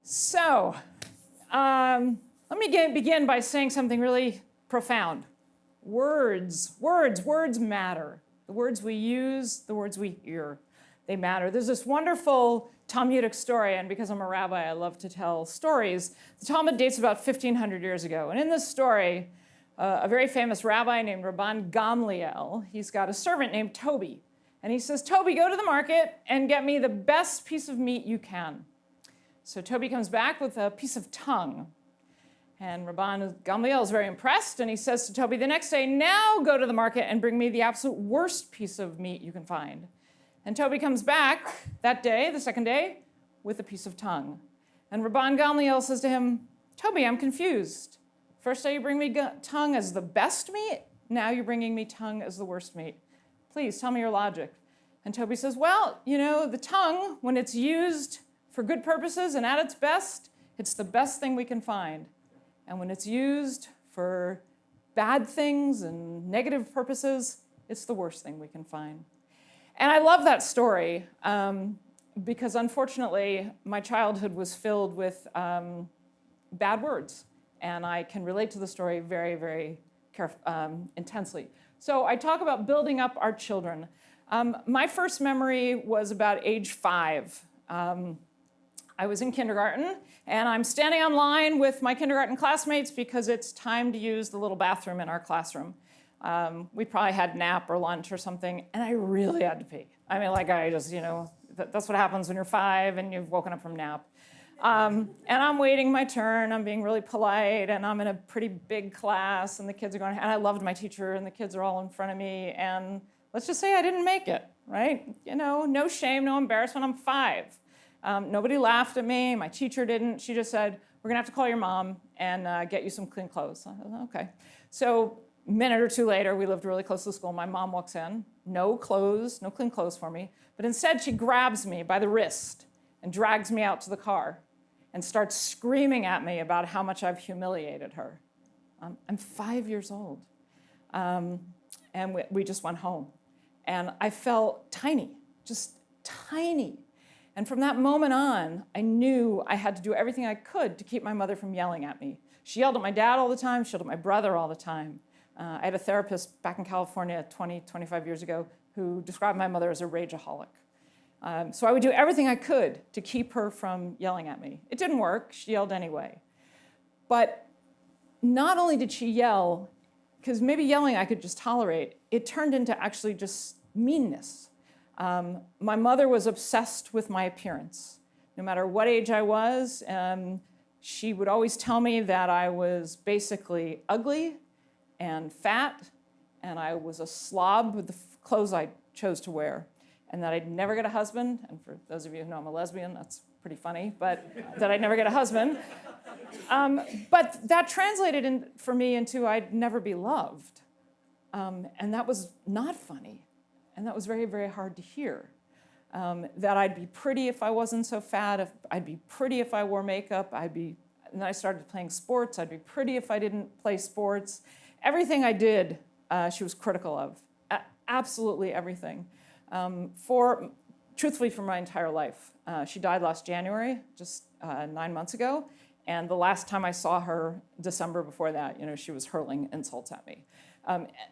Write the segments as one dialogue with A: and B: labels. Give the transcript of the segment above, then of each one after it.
A: So, let me begin by saying something really profound. Words matter. The words we use, the words we hear, they matter. There's this wonderful Talmudic story, and because I'm a rabbi, I love to tell stories. The Talmud dates about 1,500 years ago, and in this story, a very famous rabbi named Rabban Gamliel, he's got a servant named Toby, and he says, Toby, go to the market and get me the best piece of meat you can. So Toby comes back with a piece of tongue. And Rabban Gamliel is very impressed, and he says to Toby the next day, now go to the market and bring me the absolute worst piece of meat you can find. And Toby comes back that day, the second day, with a piece of tongue. And Rabban Gamliel says to him, Toby, I'm confused. First day you bring me tongue as the best meat, now you're bringing me tongue as the worst meat. Please tell me your logic. And Toby says, well, you know, the tongue, when it's used for good purposes and at its best, it's the best thing we can find. And when it's used for bad things and negative purposes, it's the worst thing we can find. And I love that story because unfortunately, my childhood was filled with bad words. And I can relate to the story very, very intensely. So I talk about building up our children. My first memory was about age 5. I was in kindergarten, and I'm standing on line with my kindergarten classmates because it's time to use the little bathroom in our classroom. We probably had nap or lunch or something, and I really had to pee. I mean, like I just, that's what happens when you're 5 and you've woken up from nap. And I'm waiting my turn, I'm being really polite, and I'm in a pretty big class, and the kids are going, and I loved my teacher, and the kids are all in front of me, and let's just say I didn't make it, right? No shame, no embarrassment, I'm 5. Nobody laughed at me. My teacher didn't. She just said, we're going to have to call your mom and get you some clean clothes. I said, okay. So a minute or two later, we lived really close to the school. My mom walks in, no clothes, no clean clothes for me. But instead, she grabs me by the wrist and drags me out to the car and starts screaming at me about how much I've humiliated her. I'm 5 years old. And we just went home. And I felt tiny, just tiny. And from that moment on, I knew I had to do everything I could to keep my mother from yelling at me. She yelled at my dad all the time. She yelled at my brother all the time. I had a therapist back in California 25 years ago who described my mother as a rageaholic. So I would do everything I could to keep her from yelling at me. It didn't work. She yelled anyway. But not only did she yell, because maybe yelling I could just tolerate, it turned into actually just meanness. My mother was obsessed with my appearance. No matter what age I was, she would always tell me that I was basically ugly and fat, and I was a slob with the clothes I chose to wear, and that I'd never get a husband. And for those of you who know I'm a lesbian, that's pretty funny, but that I'd never get a husband. But that translated for me into I'd never be loved. And that was not funny. And that was very, very hard to hear. That I'd be pretty if I wasn't so fat, I'd be pretty if I wore makeup, and then I started playing sports, I'd be pretty if I didn't play sports. Everything I did, she was critical of. Absolutely everything. Truthfully, for my entire life. She died last January, just 9 months ago, and the last time I saw her, December before that, she was hurling insults at me.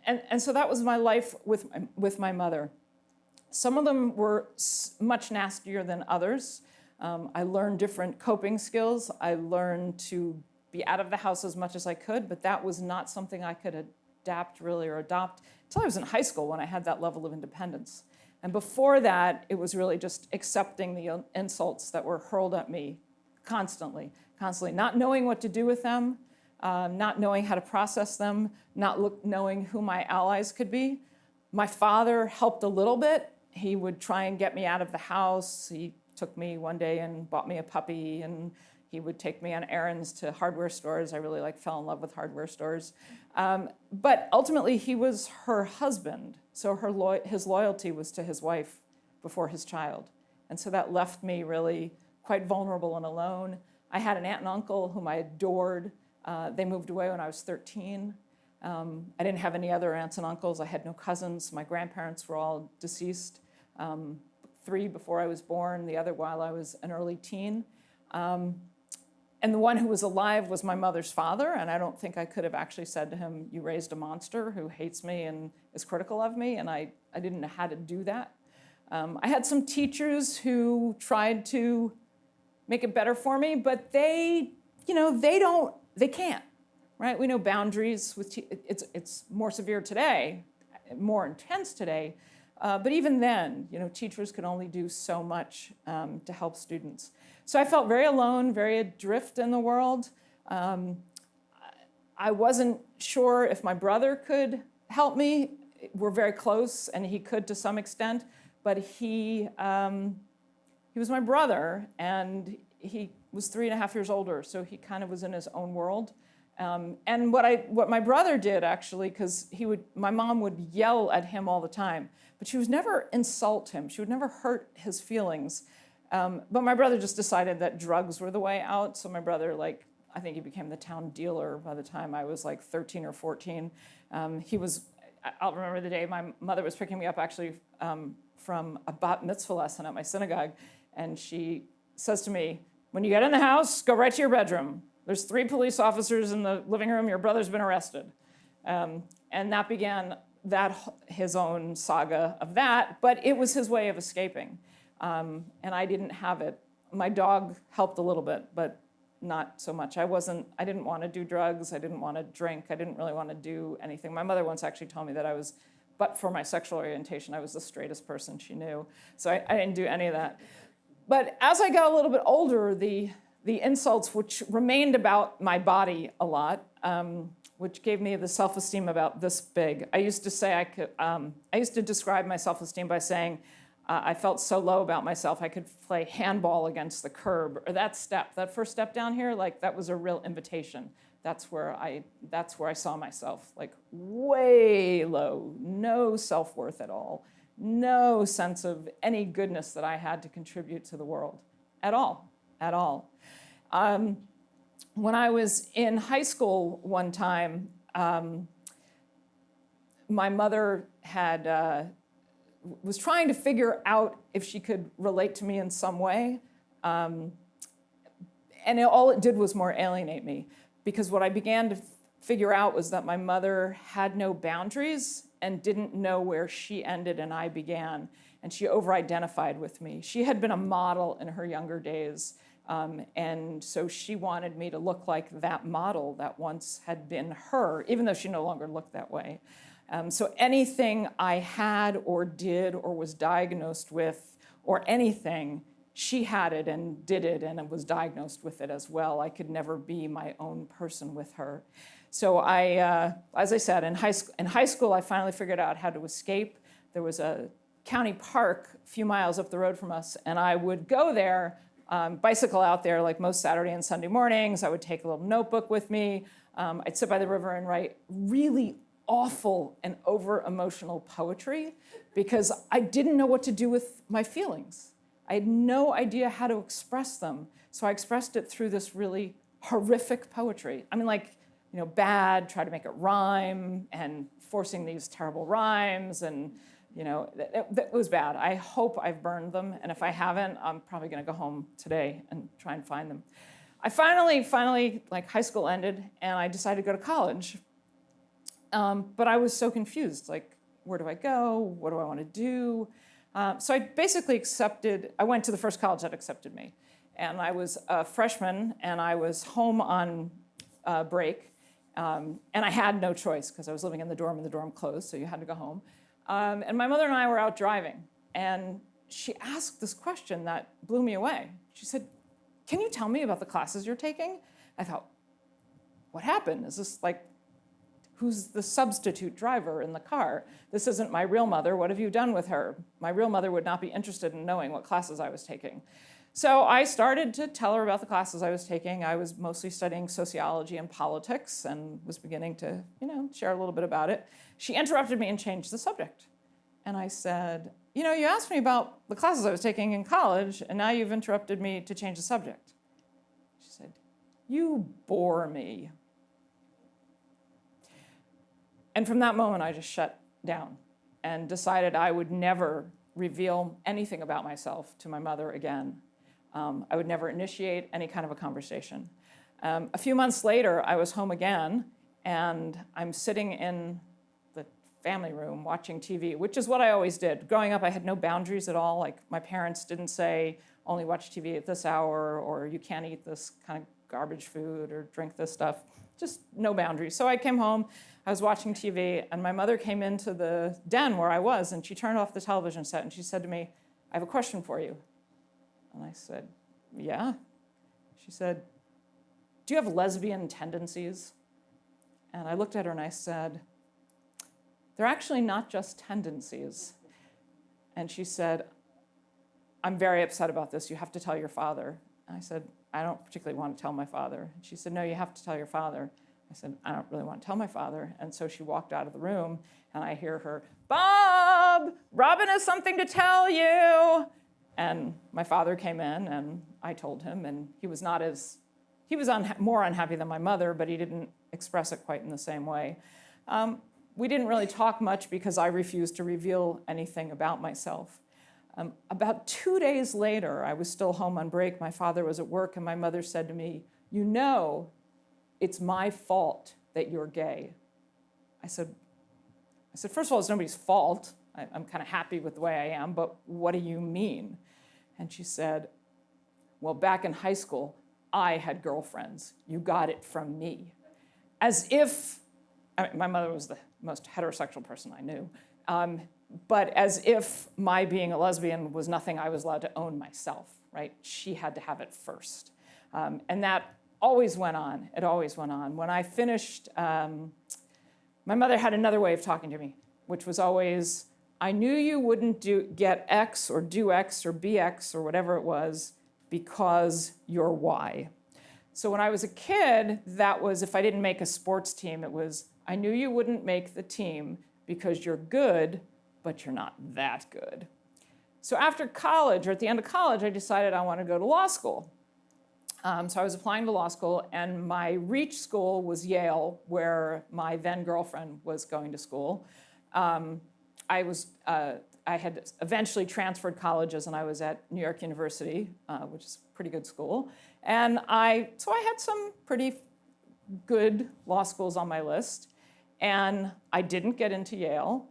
A: And so that was my life with my mother. Some of them were much nastier than others. I learned different coping skills. I learned to be out of the house as much as I could, but that was not something I could adapt really or adopt until I was in high school when I had that level of independence. And before that, it was really just accepting the insults that were hurled at me constantly, not knowing what to do with them, not knowing how to process them, not knowing who my allies could be. My father helped a little bit. He would try and get me out of the house. He took me one day and bought me a puppy, and he would take me on errands to hardware stores. I really fell in love with hardware stores. But ultimately, he was her husband, so his loyalty was to his wife before his child. And so that left me really quite vulnerable and alone. I had an aunt and uncle whom I adored. They moved away when I was 13. I didn't have any other aunts and uncles. I had no cousins. My grandparents were all deceased. 3 before I was born, the other while I was an early teen. And the one who was alive was my mother's father, and I don't think I could have actually said to him, you raised a monster who hates me and is critical of me, and I didn't know how to do that. I had some teachers who tried to make it better for me, but they can't, right? We know boundaries. It's more severe today, more intense today, but even then, teachers could only do so much to help students. So I felt very alone, very adrift in the world. I wasn't sure if my brother could help me. We're very close, and he could to some extent, but he was my brother, and he was 3.5 years older, so he kind of was in his own world. And what my brother did, actually, because my mom would yell at him all the time, but she would never insult him. She would never hurt his feelings. But my brother just decided that drugs were the way out. So my brother, I think he became the town dealer by the time I was 13 or 14. I'll remember the day my mother was picking me up actually from a bat mitzvah lesson at my synagogue. And she says to me, when you get in the house, go right to your bedroom. There's 3 police officers in the living room. Your brother's been arrested. And that began his own saga of that. But it was his way of escaping. And I didn't have it. My dog helped a little bit, but not so much. I didn't want to do drugs. I didn't want to drink. I didn't really want to do anything. My mother once actually told me that but for my sexual orientation, I was the straightest person she knew. So I didn't do any of that. But as I got a little bit older, the insults, which remained about my body a lot, which gave me the self-esteem about this big. I used to say I used to describe my self-esteem by saying, I felt so low about myself, I could play handball against the curb. Or that first step down here, that was a real invitation. That's where I saw myself, way low, no self-worth at all, no sense of any goodness that I had to contribute to the world, at all. When I was in high school one time, my mother was trying to figure out if she could relate to me in some way. And all it did was more alienate me, because what I began to figure out was that my mother had no boundaries and didn't know where she ended and I began. And she over-identified with me. She had been a model in her younger days. And so she wanted me to look like that model that once had been her, even though she no longer looked that way. So anything I had or did or was diagnosed with or anything, she had it and did it and was diagnosed with it as well. I could never be my own person with her. So as I said, in high school, I finally figured out how to escape. There was a county park a few miles up the road from us, and I would go there, bicycle out there like most Saturday and Sunday mornings. I would take a little notebook with me. I'd sit by the river and write really awful and over-emotional poetry because I didn't know what to do with my feelings. I had no idea how to express them. So I expressed it through this really horrific poetry. I mean, bad, try to make it rhyme, and forcing these terrible rhymes, and that was bad. I hope I've burned them, and if I haven't, I'm probably gonna go home today and try and find them. I finally, high school ended, and I decided to go to college. But I was so confused, where do I go? What do I want to do? So I basically I went to the first college that accepted me. And I was a freshman, and I was home on break. And I had no choice because I was living in the dorm, and the dorm closed, so you had to go home. And my mother and I were out driving, and she asked this question that blew me away. She said, "Can you tell me about the classes you're taking?" I thought, what happened? Is this who's the substitute driver in the car? This isn't my real mother. What have you done with her? My real mother would not be interested in knowing what classes I was taking. So I started to tell her about the classes I was taking. I was mostly studying sociology and politics and was beginning to, share a little bit about it. She interrupted me and changed the subject. And I said, you asked me about the classes I was taking in college, and now you've interrupted me to change the subject. She said, you bore me. And from that moment, I just shut down and decided I would never reveal anything about myself to my mother again. I would never initiate any kind of a conversation. A few months later, I was home again, and I'm sitting in the family room watching TV, which is what I always did. Growing up, I had no boundaries at all. Like, my parents didn't say, only watch TV at this hour, or you can't eat this kind of garbage food or drink this stuff. Just no boundaries. So I came home, I was watching TV, and my mother came into the den where I was, and she turned off the television set, and she said to me, I have a question for you. And I said, yeah. She said, do you have lesbian tendencies? And I looked at her and I said, they're actually not just tendencies. And she said, I'm very upset about this. You have to tell your father. And I said, I don't particularly want to tell my father. And she said, no, you have to tell your father. I said, I don't really want to tell my father. And so she walked out of the room, and I hear her, Bob, Robin has something to tell you. And my father came in, and I told him, and he was more unhappy than my mother, but he didn't express it quite in the same way. We didn't really talk much because I refused to reveal anything about myself. About 2 days later, I was still home on break. My father was at work, and my mother said to me, you know, it's my fault that you're gay. I said, first of all, it's nobody's fault. I'm kind of happy with the way I am, but what do you mean? And she said, well, back in high school, I had girlfriends. You got it from me. As if, my mother was the most heterosexual person I knew, but as if my being a lesbian was nothing I was allowed to own myself, right? She had to have it first. And that always went on. It always went on. When I finished, my mother had another way of talking to me, which was always, I knew you wouldn't get X or do X or be X or whatever it was because you're Y. So when I was a kid, that was, if I didn't make a sports team, it was, I knew you wouldn't make the team because you're good, but you're not that good. So after college, or at the end of college, I decided I want to go to law school. So I was applying to law school, and my reach school was Yale, where my then girlfriend was going to school. I had eventually transferred colleges, and I was at New York University, which is a pretty good school. And so I had some pretty good law schools on my list, and I didn't get into Yale.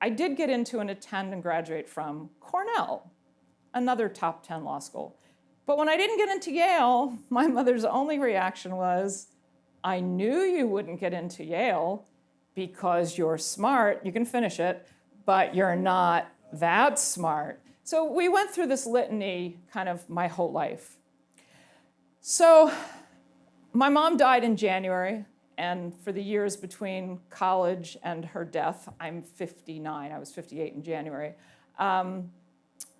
A: I did get into and attend and graduate from Cornell, another top 10 law school. But when I didn't get into Yale, my mother's only reaction was, I knew you wouldn't get into Yale because you're smart, you can finish it, but you're not that smart. So we went through this litany kind of my whole life. So my mom died in January, and for the years between college and her death, I'm 59, I was 58 in January.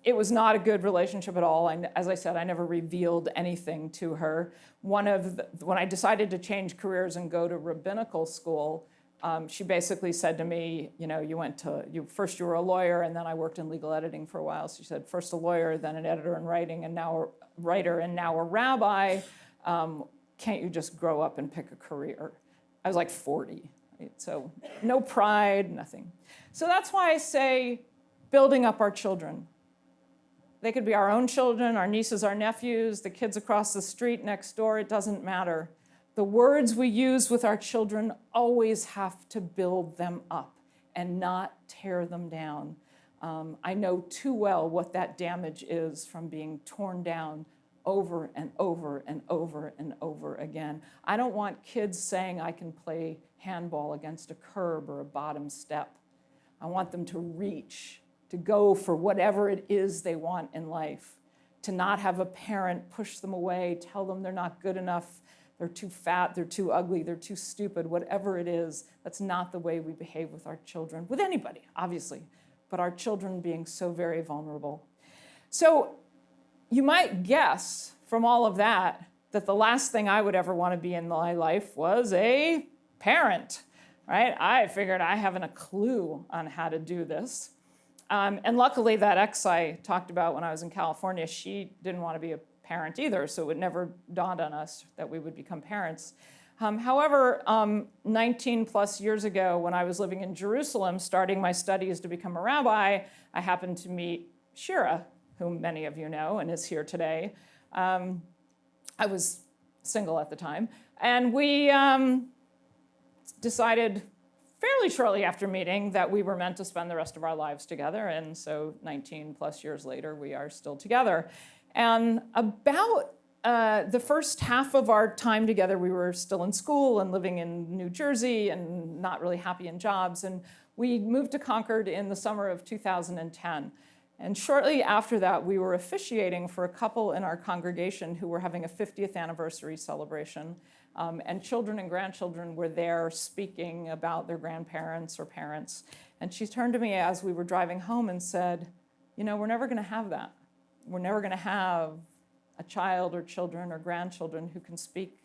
A: It was not a good relationship at all. As I said, I never revealed anything to her. When I decided to change careers and go to rabbinical school, she basically said to me, you know, first you were a lawyer, and then I worked in legal editing for a while. So she said, first a lawyer, then an editor in writing, and now a writer, and now a rabbi. Can't you just grow up and pick a career? I was like 40, right? So no pride, nothing. So that's why I say building up our children. They could be our own children, our nieces, our nephews, the kids across the street next door, it doesn't matter. The words we use with our children always have to build them up and not tear them down. I know too well what that damage is from being torn down over and over and over and over again. I don't want kids saying I can play handball against a curb or a bottom step. I want them to reach, to go for whatever it is they want in life, to not have a parent push them away, tell them they're not good enough, they're too fat, they're too ugly, they're too stupid, whatever it is. That's not the way we behave with our children, with anybody, obviously, but our children being so very vulnerable. So you might guess from all of that the last thing I would ever want to be in my life was a parent, right? I figured I haven't a clue on how to do this. And luckily, that ex I talked about when I was in California, she didn't want to be a parent either, so it never dawned on us that we would become parents. However, 19 plus years ago, when I was living in Jerusalem, starting my studies to become a rabbi, I happened to meet Shira, whom many of you know and is here today. I was single at the time. And we decided fairly shortly after meeting that we were meant to spend the rest of our lives together. And so 19 plus years later, we are still together. And about the first half of our time together, we were still in school and living in New Jersey and not really happy in jobs. And we moved to Concord in the summer of 2010. And shortly after that, we were officiating for a couple in our congregation who were having a 50th anniversary celebration. And children and grandchildren were there speaking about their grandparents or parents. And she turned to me as we were driving home and said, you know, we're never going to have that. We're never going to have a child or children or grandchildren who can speak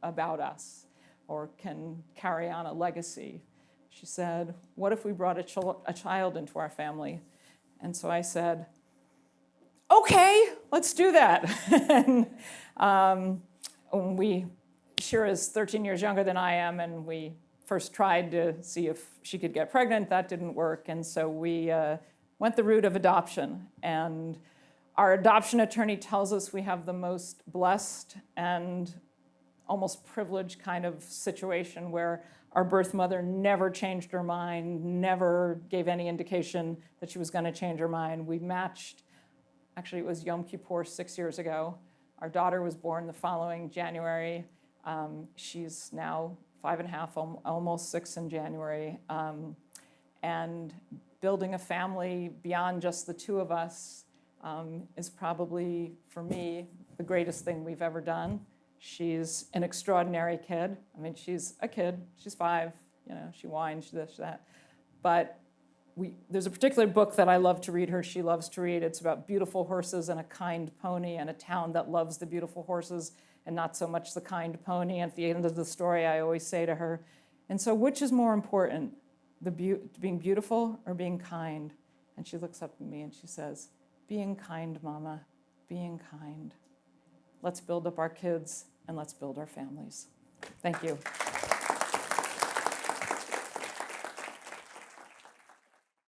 A: about us or can carry on a legacy. She said, what if we brought a child into our family? And so I said, okay, let's do that. And Shira is 13 years younger than I am, and we first tried to see if she could get pregnant. That didn't work, and so we went the route of adoption. And our adoption attorney tells us we have the most blessed and almost privileged kind of situation where our birth mother never changed her mind, never gave any indication that she was going to change her mind. We matched, actually it was Yom Kippur 6 years ago. Our daughter was born the following January. She's now 5.5, almost 6 in January. And building a family beyond just the two of us is probably, for me, the greatest thing we've ever done. She's an extraordinary kid. I mean, she's a kid. She's 5. You know, she whines, this, that. But there's a particular book that I love to read her. She loves to read. It's about beautiful horses and a kind pony and a town that loves the beautiful horses and not so much the kind pony. And at the end of the story, I always say to her, and so which is more important, being beautiful or being kind? And she looks up at me and she says, being kind, Mama, being kind. Let's build up our kids and let's build our families. Thank you.